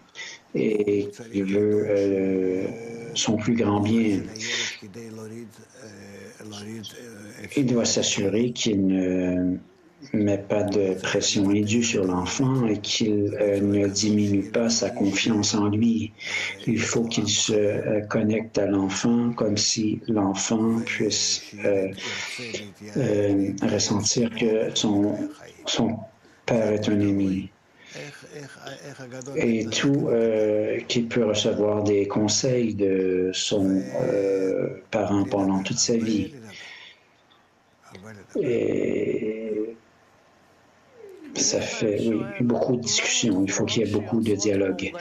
et qu'il veut son plus grand bien. Il doit s'assurer qu'il ne met pas de pression indue sur l'enfant et qu'il ne diminue pas sa confiance en lui. Il faut qu'il se connecte à l'enfant comme si l'enfant puisse ressentir que son père est un ami. Et tout, qu'il peut recevoir des conseils de son parent pendant toute sa vie. Et ça fait beaucoup de discussions. Il faut qu'il y ait beaucoup de dialogue.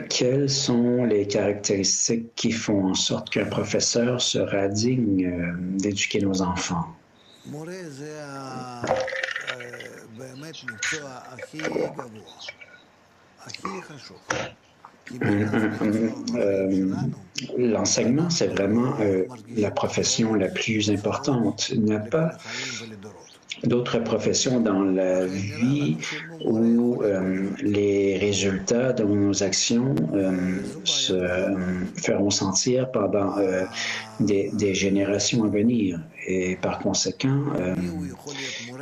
Quelles sont les caractéristiques qui font en sorte qu'un professeur sera digne d'éduquer nos enfants? L'enseignement, c'est vraiment la profession la plus importante. Il n'y a pas d'autres professions dans la vie où les résultats de nos actions se feront sentir pendant des générations à venir. Et par conséquent,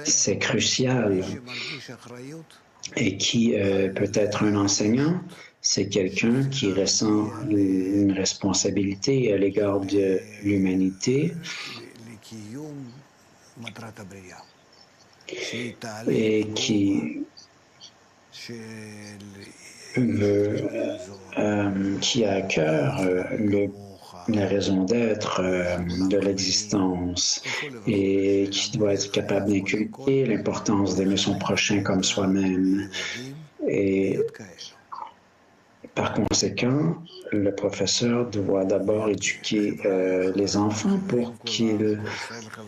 c'est crucial. Et qui peut être un enseignant? C'est quelqu'un qui ressent une responsabilité à l'égard de l'humanité et qui veut, qui a à cœur la raison d'être de l'existence et qui doit être capable d'inculquer l'importance d'aimer son prochain comme soi-même. Et par conséquent, le professeur doit d'abord éduquer les enfants pour qu'ils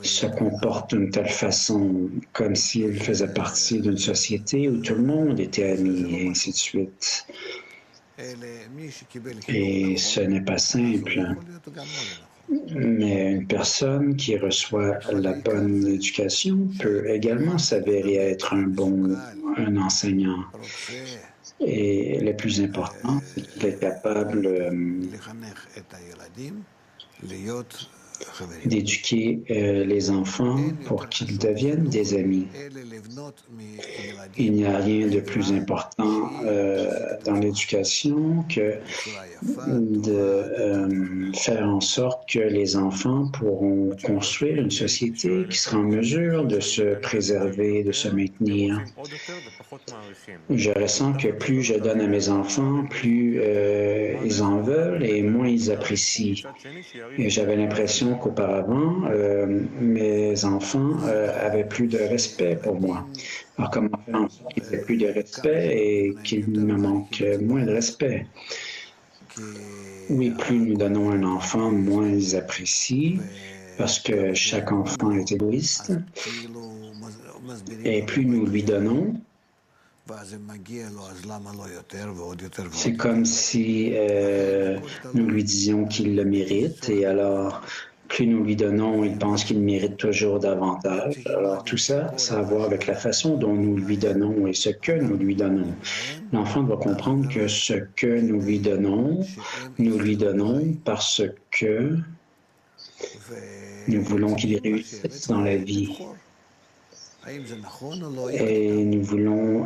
se comportent d'une telle façon, comme s'ils faisaient partie d'une société où tout le monde était ami, et ainsi de suite. Et ce n'est pas simple. Mais une personne qui reçoit la bonne éducation peut également s'avérer être un enseignant. Et le plus important, c'est qu'il est capable d'éduquer les enfants pour qu'ils deviennent des amis. Il n'y a rien de plus important dans l'éducation que de faire en sorte que les enfants pourront construire une société qui sera en mesure de se préserver, de se maintenir. Je ressens que plus je donne à mes enfants, plus ils en veulent et moins ils apprécient. Et j'avais l'impression qu'auparavant, mes enfants avaient plus de respect pour moi. Alors comment faire en sorte qu'ils aient plus de respect et qu'il me manque moins de respect? Oui, plus nous donnons à un enfant, moins ils apprécient, parce que chaque enfant est égoïste. Et plus nous lui donnons, c'est comme si nous lui disions qu'il le mérite, et alors plus nous lui donnons, il pense qu'il mérite toujours davantage. Alors tout ça, ça a à voir avec la façon dont nous lui donnons et ce que nous lui donnons. L'enfant doit comprendre que ce que nous lui donnons parce que nous voulons qu'il réussisse dans la vie. Et nous voulons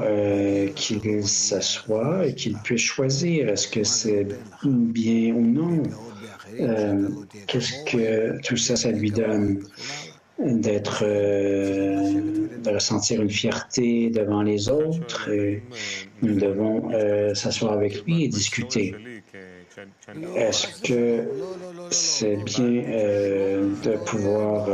qu'il s'assoie et qu'il puisse choisir est-ce que c'est bien ou non. Qu'est-ce que tout ça, ça lui donne de ressentir une fierté devant les autres. Et nous devons s'asseoir avec lui et discuter. Est-ce que c'est bien de pouvoir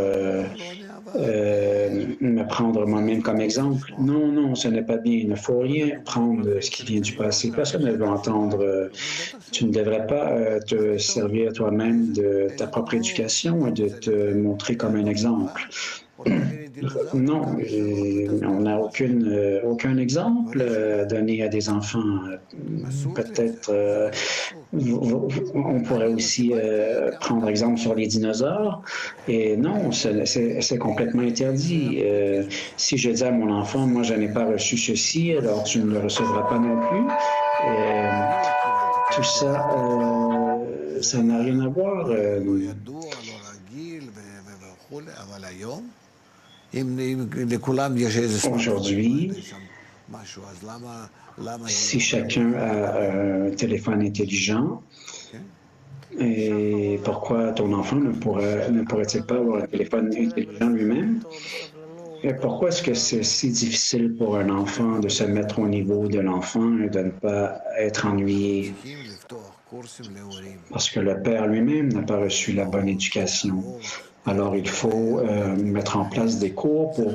me prendre moi-même comme exemple? Non, non, ce n'est pas bien. Il ne faut rien prendre ce qui vient du passé. Personne ne veut entendre. Tu ne devrais pas te servir toi-même de ta propre éducation et de te montrer comme un exemple. Non, on n'a aucun exemple donné à des enfants. Peut-être, on pourrait aussi prendre exemple sur les dinosaures. Et non, c'est complètement interdit. Si je dis à mon enfant, moi, je n'ai pas reçu ceci, alors tu ne le recevras pas non plus. Tout ça, ça n'a rien à voir. Aujourd'hui, si chacun a un téléphone intelligent, et pourquoi ton enfant ne pourrait-il pas avoir un téléphone intelligent lui-même? Et pourquoi est-ce que c'est si difficile pour un enfant de se mettre au niveau de l'enfant et de ne pas être ennuyé? Parce que le père lui-même n'a pas reçu la bonne éducation. Alors, il faut mettre en place des cours pour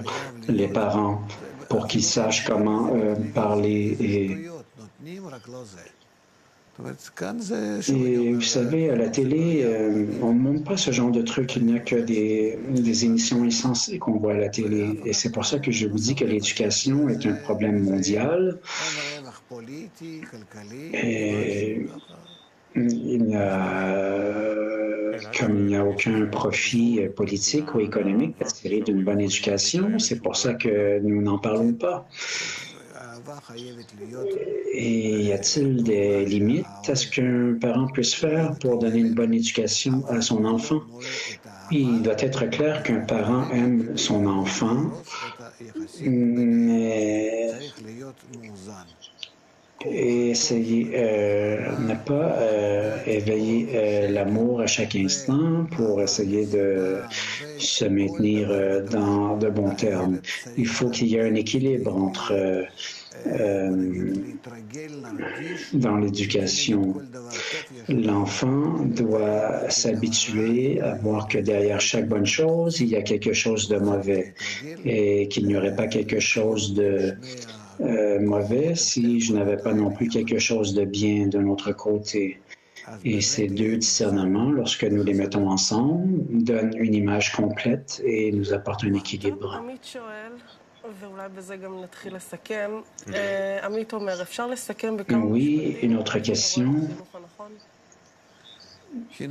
les parents, pour qu'ils sachent comment parler. Et vous savez, à la télé, on ne montre pas ce genre de trucs. Il n'y a que des émissions insensées qu'on voit à la télé. Et c'est pour ça que je vous dis que l'éducation est un problème mondial. Et il n'y a, comme il n'y a aucun profit politique ou économique à tirer d'une bonne éducation, c'est pour ça que nous n'en parlons pas. Et y a-t-il des limites à ce qu'un parent puisse faire pour donner une bonne éducation à son enfant? Il doit être clair qu'un parent aime son enfant, mais essayer ne pas éveiller l'amour à chaque instant pour essayer de se maintenir dans de bons termes. Il faut qu'il y ait un équilibre entre dans l'éducation. L'enfant doit s'habituer à voir que derrière chaque bonne chose, il y a quelque chose de mauvais et qu'il n'y aurait pas quelque chose de mauvais si je n'avais pas non plus quelque chose de bien de notre côté. Et ces deux discernements, lorsque nous les mettons ensemble, donnent une image complète et nous apportent un équilibre. Oui, une autre question.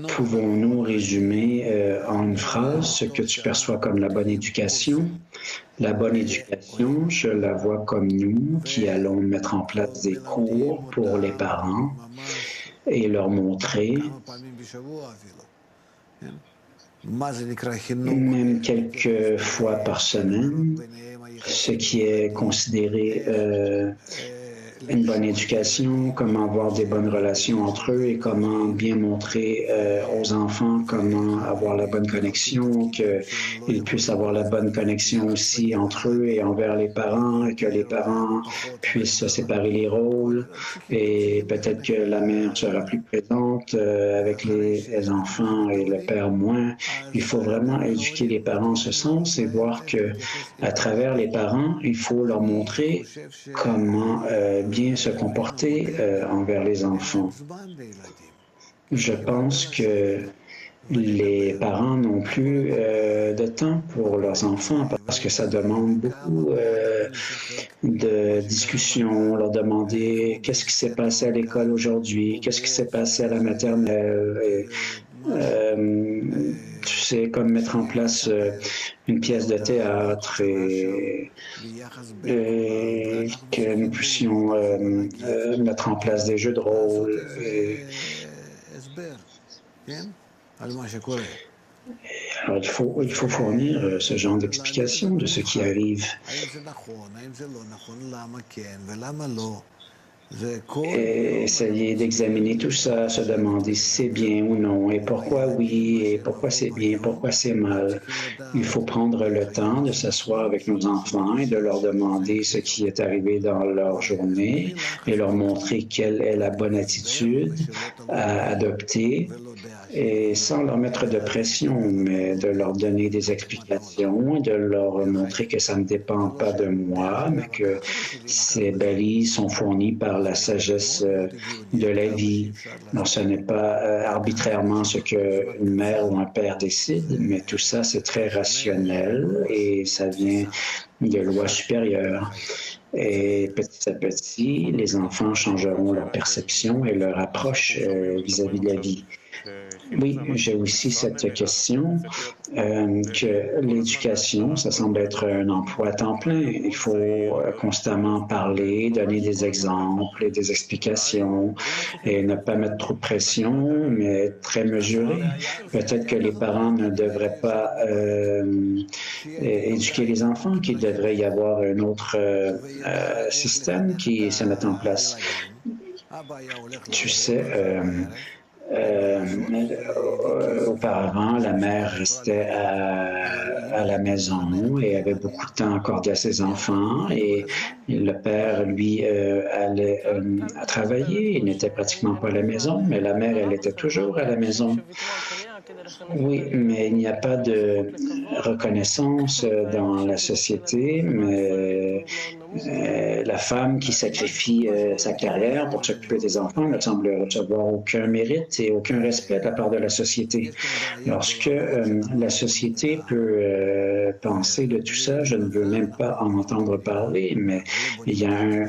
Pouvons-nous résumer en une phrase ce que tu perçois comme la bonne éducation? La bonne éducation, je la vois comme nous qui allons mettre en place des cours pour les parents et leur montrer, même quelques fois par semaine, ce qui est considéré une bonne éducation, comment avoir des bonnes relations entre eux et comment bien montrer aux enfants comment avoir la bonne connexion, qu'ils puissent avoir la bonne connexion aussi entre eux et envers les parents, et que les parents puissent séparer les rôles et peut-être que la mère sera plus présente avec les enfants et le père moins. Il faut vraiment éduquer les parents en ce sens et voir que à travers les parents, il faut leur montrer comment bien se comporter envers les enfants. Je pense que les parents n'ont plus de temps pour leurs enfants parce que ça demande beaucoup de discussions, leur demander qu'est-ce qui s'est passé à l'école aujourd'hui, qu'est-ce qui s'est passé à la maternelle. Tu sais, comme mettre en place une pièce de théâtre et que nous puissions mettre en place des jeux de rôle. Alors, il faut fournir ce genre d'explication de ce qui arrive. Et essayer d'examiner tout ça, se demander si c'est bien ou non, et pourquoi oui, et pourquoi c'est bien, pourquoi c'est mal. Il faut prendre le temps de s'asseoir avec nos enfants et de leur demander ce qui est arrivé dans leur journée et leur montrer quelle est la bonne attitude à adopter. Et sans leur mettre de pression, mais de leur donner des explications, de leur montrer que ça ne dépend pas de moi, mais que ces balises sont fournies par la sagesse de la vie. Alors, ce n'est pas arbitrairement ce qu'une mère ou un père décide, mais tout ça, c'est très rationnel et ça vient de lois supérieures. Et petit à petit, les enfants changeront leur perception et leur approche vis-à-vis de la vie. Oui, j'ai aussi cette question que l'éducation, ça semble être un emploi à temps plein. Il faut constamment parler, donner des exemples et des explications et ne pas mettre trop de pression, mais être très mesuré. Peut-être que les parents ne devraient pas éduquer les enfants, qu'il devrait y avoir un autre système qui se mette en place. Tu sais, auparavant, la mère restait à la maison et avait beaucoup de temps accordé à ses enfants et le père, lui, allait travailler. Il n'était pratiquement pas à la maison, mais la mère, elle était toujours à la maison. Oui, mais il n'y a pas de reconnaissance dans la société, mais la femme qui sacrifie sa carrière pour s'occuper des enfants ne semble recevoir aucun mérite et aucun respect de la part de la société. Lorsque la société peut penser de tout ça, je ne veux même pas en entendre parler, mais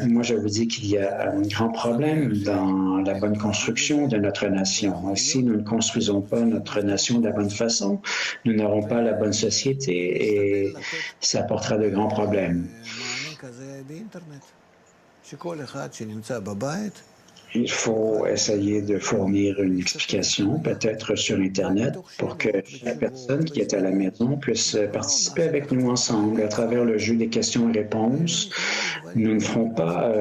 moi je vous dis qu'il y a un grand problème dans la bonne construction de notre nation. Si nous ne construisons pas notre nation de la bonne façon, nous n'aurons pas la bonne société et ça apportera de grands problèmes. Il faut essayer de fournir une explication, peut-être sur Internet, pour que chaque personne qui est à la maison puisse participer avec nous ensemble à travers le jeu des questions et réponses. Nous ne ferons pas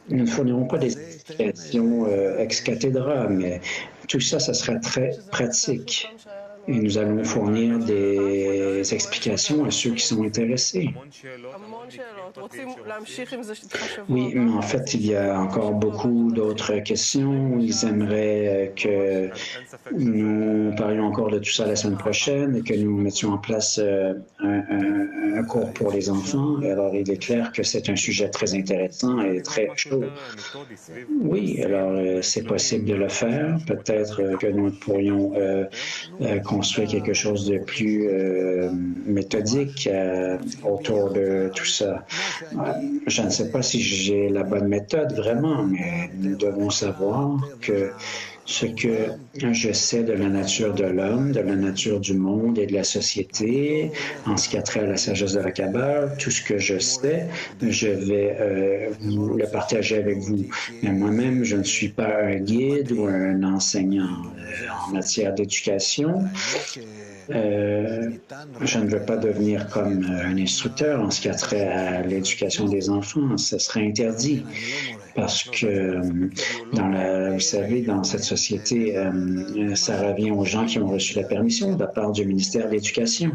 nous ne fournirons pas des explications ex cathedra, mais tout ça, ça sera très pratique. Et nous allons fournir des explications à ceux qui sont intéressés. Oui, mais en fait, il y a encore beaucoup d'autres questions. Ils aimeraient que nous parlions encore de tout ça la semaine prochaine et que nous mettions en place un cours pour les enfants. Alors, il est clair que c'est un sujet très intéressant et très chaud. Oui, alors c'est possible de le faire. Peut-être que nous pourrions construire quelque chose de plus méthodique autour de tout ça. Je ne sais pas si j'ai la bonne méthode vraiment, mais nous devons savoir que ce que je sais de la nature de l'homme, de la nature du monde et de la société, en ce qui a trait à la sagesse de la Kabbale, tout ce que je sais, je vais vous le partager avec vous. Mais moi-même, je ne suis pas un guide ou un enseignant en matière d'éducation. Je ne veux pas devenir comme un instructeur en ce qui a trait à l'éducation des enfants. Ce serait interdit parce que, vous savez, dans cette société, ça revient aux gens qui ont reçu la permission de la part du ministère de l'Éducation.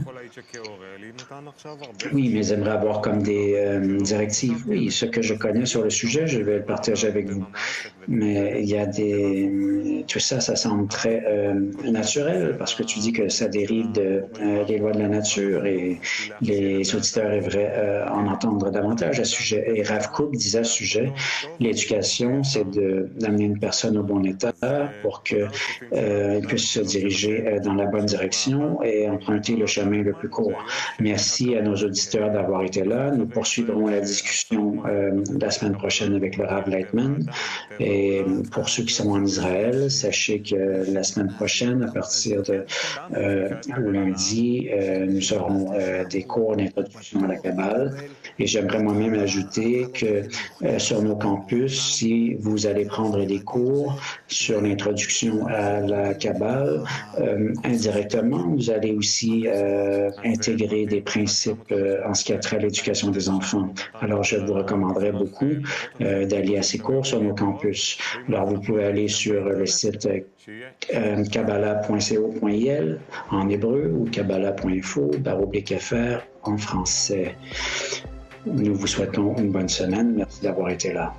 Oui, mais j'aimerais avoir comme des directives. Oui, ce que je connais sur le sujet, je vais le partager avec vous. Mais il y a tout ça, ça semble très naturel parce que tu dis que ça dérive des lois de la nature et les auditeurs aimeraient en entendre davantage à ce sujet. Et Rav Kook disait à ce sujet, l'éducation, c'est d'amener une personne au bon état pour qu'elle puisse se diriger dans la bonne direction et emprunter le chemin le plus court. Merci à nos auditeurs d'avoir été là. Nous poursuivrons la discussion la semaine prochaine avec le Rav Lightman. Et pour ceux qui sont en Israël, sachez que la semaine prochaine, à partir de lundi, nous aurons des cours d'introduction à la Kabbale. Et j'aimerais moi-même ajouter que sur nos campus, si vous allez prendre des cours sur l'introduction à la Kabbale, indirectement, vous allez aussi intégrer des principes en ce qui a trait à l'éducation des enfants. Alors, je vous recommanderais beaucoup d'aller à ces cours sur nos campus. Alors, vous pouvez aller sur le site kabbalah.co.il en hébreu ou kabbalah.info/fr en français. Nous vous souhaitons une bonne semaine. Merci d'avoir été là.